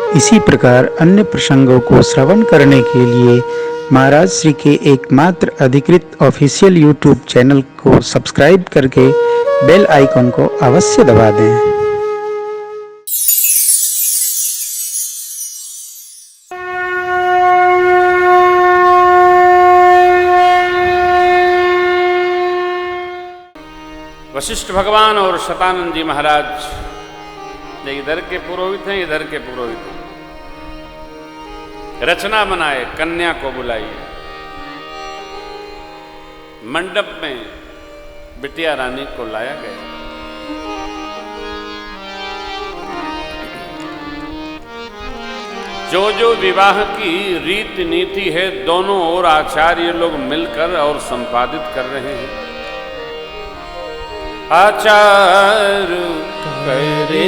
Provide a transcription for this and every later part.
इसी प्रकार अन्य प्रसंगों को श्रवण करने के लिए महाराज श्री के एकमात्र अधिकृत ऑफिशियल यूट्यूब चैनल को सब्सक्राइब करके बेल आइकन को अवश्य दबा दें। वशिष्ठ भगवान और शतानंद जी महाराज इधर के पुरोहित हैं, इधर के पुरोहित हैं। रचना बनाए, कन्या को बुलाइए। मंडप में बिटिया रानी को लाया गया। जो जो विवाह की रीति नीति है दोनों ओर आचार्य लोग मिलकर और संपादित कर रहे हैं। आचार करे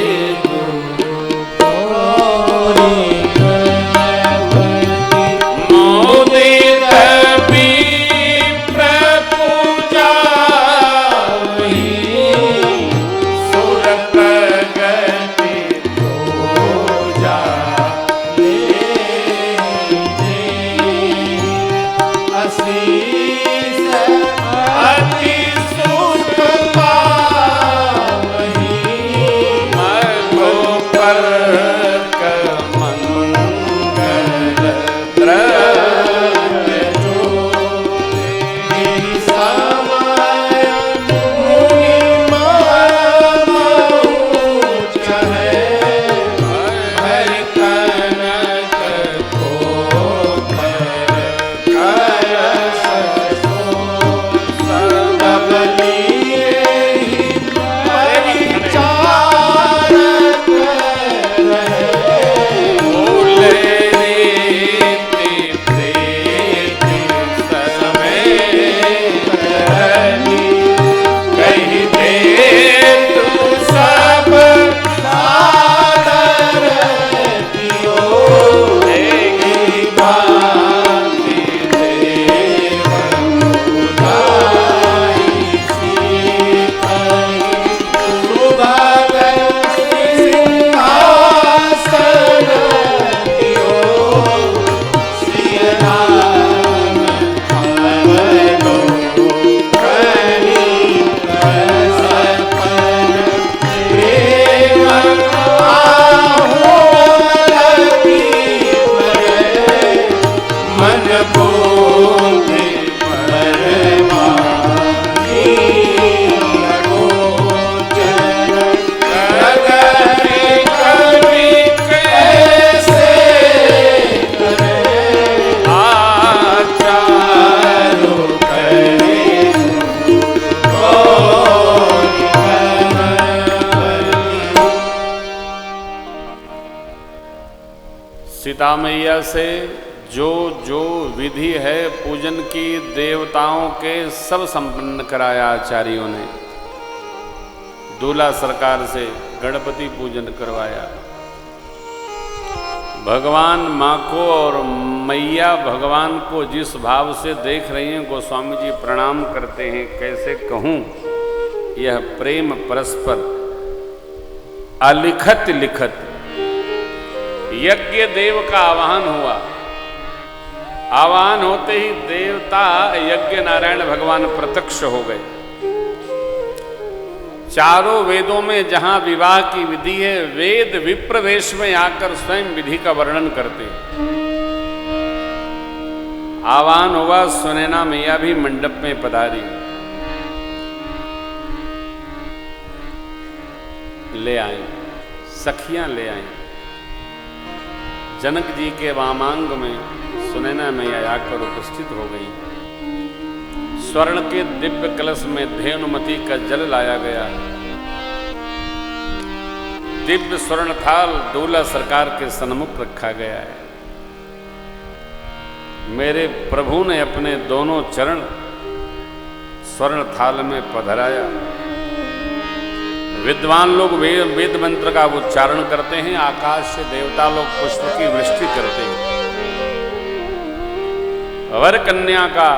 सीता मैया से जो जो विधि है पूजन की देवताओं के सब संपन्न कराया आचार्यों ने। दूल्हा सरकार से गणपति पूजन करवाया। भगवान माँ को और मैया भगवान को जिस भाव से देख रही हैं गोस्वामी जी प्रणाम करते हैं। कैसे कहूँ, यह प्रेम परस्पर अलिखत लिखत। यज्ञ देव का आवाहन हुआ। आवाहन होते ही देवता यज्ञ नारायण भगवान प्रत्यक्ष हो गए। चारों वेदों में जहां विवाह की विधि है, वेद विप्र वेश में आकर स्वयं विधि का वर्णन करते। आवाहन हुआ, सुनैना मैया भी मंडप में पधारी। ले आई, सखियां ले आई। जनक जी के वामांग में सुनैना मैया आकर उपस्थित हो गई। स्वर्ण के दिव्य कलश में धेनुमती का जल लाया गया। दिव्य स्वर्ण थाल दूल्हा सरकार के सन्मुख रखा गया है। मेरे प्रभु ने अपने दोनों चरण स्वर्ण थाल में पधराया। विद्वान लोग वेद मंत्र का उच्चारण करते हैं। आकाश से देवता लोग पुष्प की वृष्टि करते हैं। वर कन्या का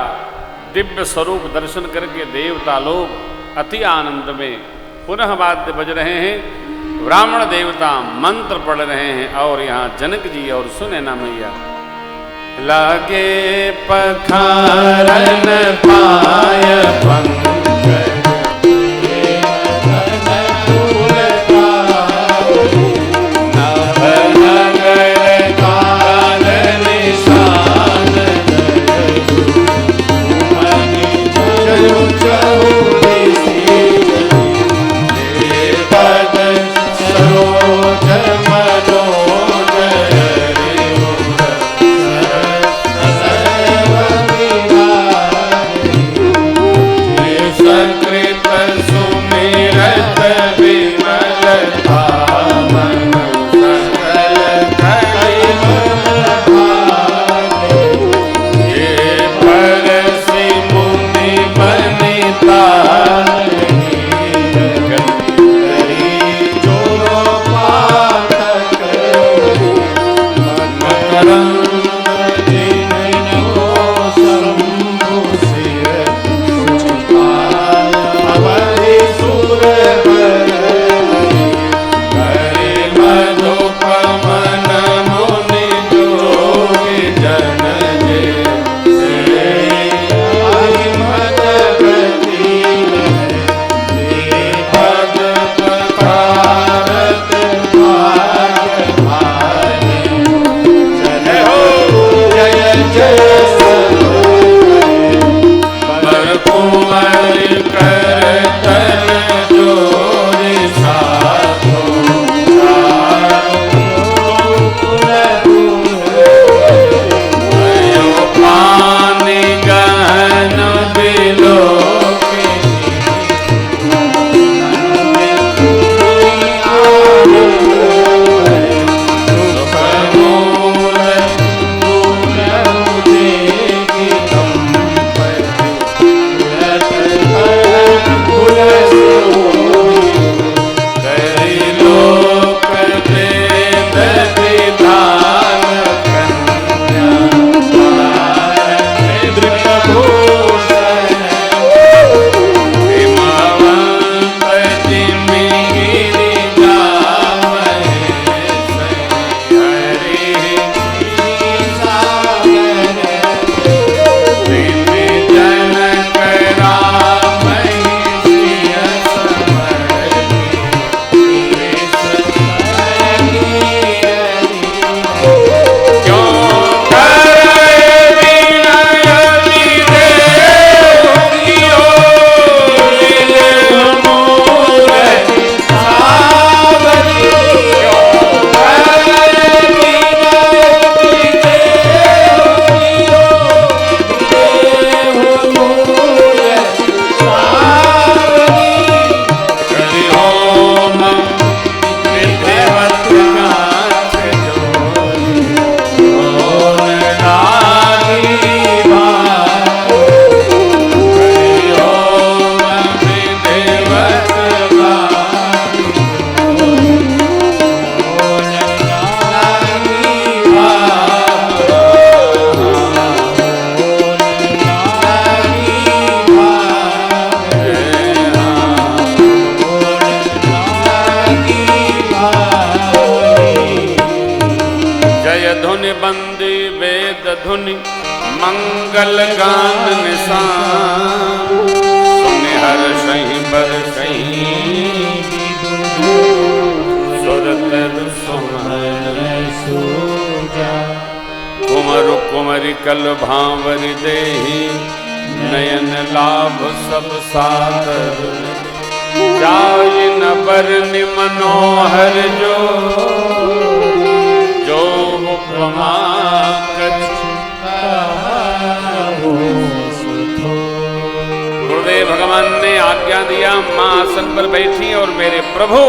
दिव्य स्वरूप दर्शन करके देवता लोग अति आनंद में पुनः वाद्य बज रहे हैं। ब्राह्मण देवता मंत्र पढ़ रहे हैं और यहाँ जनक जी और सुने ना मैया। लागे पखारन पाय पंकज धुनि मंगल गान निशान सुनि हर सही बर सही सुरत सुमन सूजा कुमर कुमरि कल भांवर देहि नयन लाभ सब सागर जाय न बरनि मनोहर जो उपमा गुरुदेव भगवान ने आज्ञा दिया, मां आसन पर बैठी और मेरे प्रभु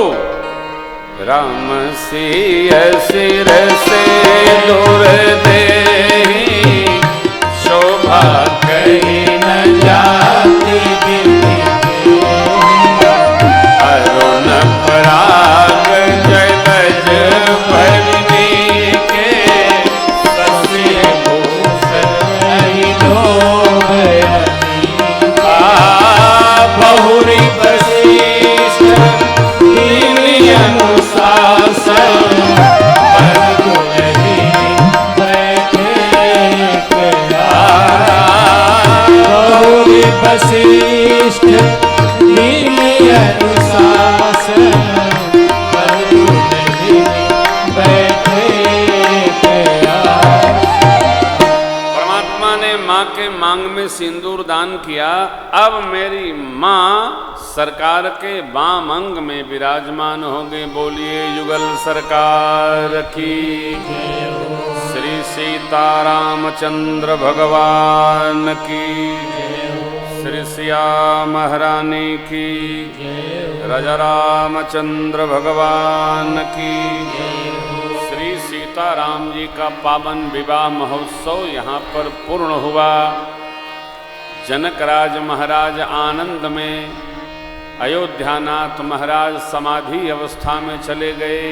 राम सिय सिर से दूर देहि शोभा कहीं न जाती अरुण पराग जलज भरनी के ससी भूषण बहुरी वशिष्ठ मांग में सिंदूर दान किया, अब मेरी माँ सरकार के वाम अंग में विराजमान होंगे। बोलिए युगल सरकार की, श्री सीतारामचंद्र भगवान की, श्री सिया महारानी की, राजा रामचंद्र भगवान की। श्री सीताराम जी का पावन विवाह महोत्सव यहाँ पर पूर्ण हुआ। जनकराज महाराज आनंद में, अयोध्यानाथ महाराज समाधि अवस्था में चले गए।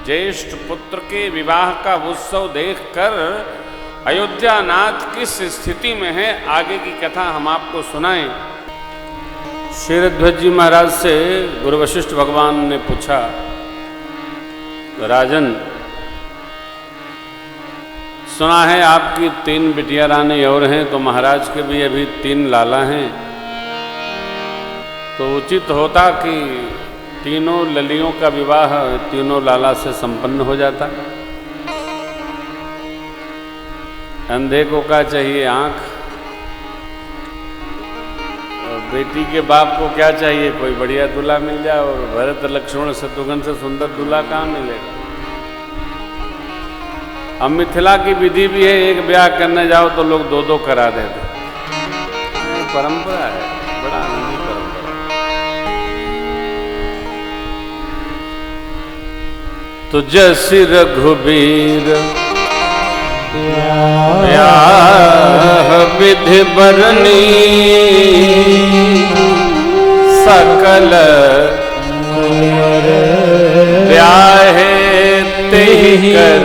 ज्येष्ठ पुत्र के विवाह का उत्सव देखकर अयोध्यानाथ किस स्थिति में है, आगे की कथा हम आपको सुनाएं। क्षीरध्वज जी महाराज से गुरु वशिष्ठ भगवान ने पूछा, राजन, सुना है आपकी 3 बिटिया रानी और हैं, तो महाराज के भी अभी 3 लाला हैं, तो उचित होता कि तीनों ललियों का विवाह तीनों लाला से संपन्न हो जाता। अंधे को क्या चाहिए? आंख। और बेटी के बाप को क्या चाहिए? कोई बढ़िया दूल्हा मिल जाए। और भरत लक्ष्मण शत्रुघ्न से सुंदर दूल्हा कहाँ मिलेगा? अब मिथिला की विधि भी है, एक ब्याह करने जाओ तो लोग 2-2 करा देते। परंपरा है, बड़ा आनंदी परंपरा। तो जैसी रघुबीर ब्याह विधि बरनी, सकल ब्याहे तेहि कर।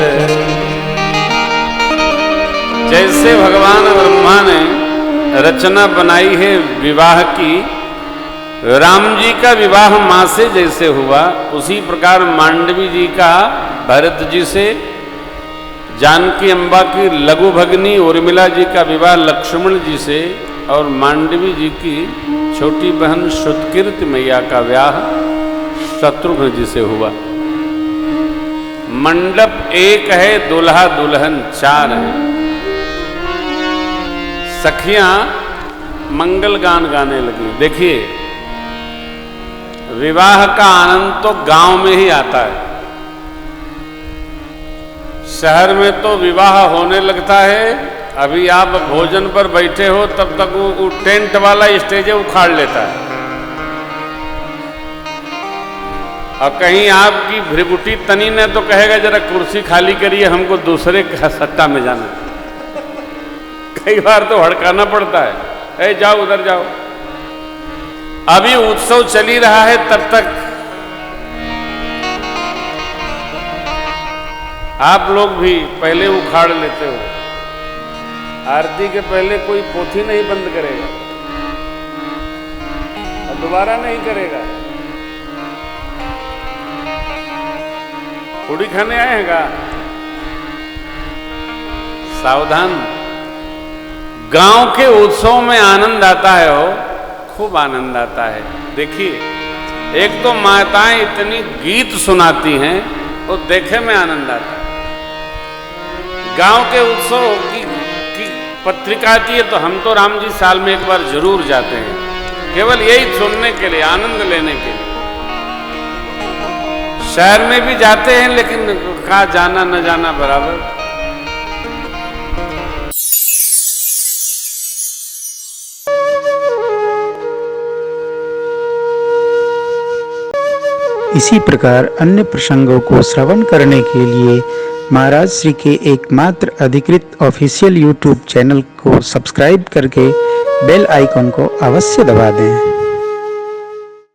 जैसे भगवान ब्रह्मा ने रचना बनाई है विवाह की, राम जी का विवाह माँ से जैसे हुआ, उसी प्रकार मांडवी जी का भरत जी से, जानकी अम्बा की लघु भगनी उर्मिला जी का विवाह लक्ष्मण जी से, और मांडवी जी की छोटी बहन श्रुतकीर्ति मैया का विवाह शत्रुघ्न जी से हुआ। मंडप एक है, दुल्हा दुल्हन 4 है। सखियां मंगल गान गाने लगी। देखिए, विवाह का आनंद तो गांव में ही आता है। शहर में तो विवाह होने लगता है, अभी आप भोजन पर बैठे हो तब तक वो टेंट वाला स्टेज उखाड़ लेता है। और कहीं आपकी भृगुटी तनी ने तो कहेगा जरा कुर्सी खाली करिए, हमको दूसरे सट्टा में जाना। कई बार तो हड़काना पड़ता है, ए जाओ उधर जाओ। अभी उत्सव चल ही रहा है, तब तक आप लोग भी पहले उखाड़ लेते हो। आरती के पहले कोई पोथी नहीं बंद करेगा और दोबारा नहीं करेगा। पूड़ी खाने आए हैं का? सावधान। गांव के उत्सव में आनंद आता है, हो खूब आनंद आता है। देखिए, एक तो माताएं इतनी गीत सुनाती हैं, वो देखे में आनंद आता है। गांव के उत्सव की पत्रिका आती है तो हम तो राम जी साल में एक बार जरूर जाते हैं, केवल यही सुनने के लिए, आनंद लेने के लिए। शहर में भी जाते हैं, लेकिन कहाँ जाना न जाना बराबर। इसी प्रकार अन्य प्रसंगों को श्रवण करने के लिए महाराज श्री के एकमात्र अधिकृत ऑफिशियल YouTube चैनल को सब्सक्राइब करके बेल आइकन को अवश्य दबा दें।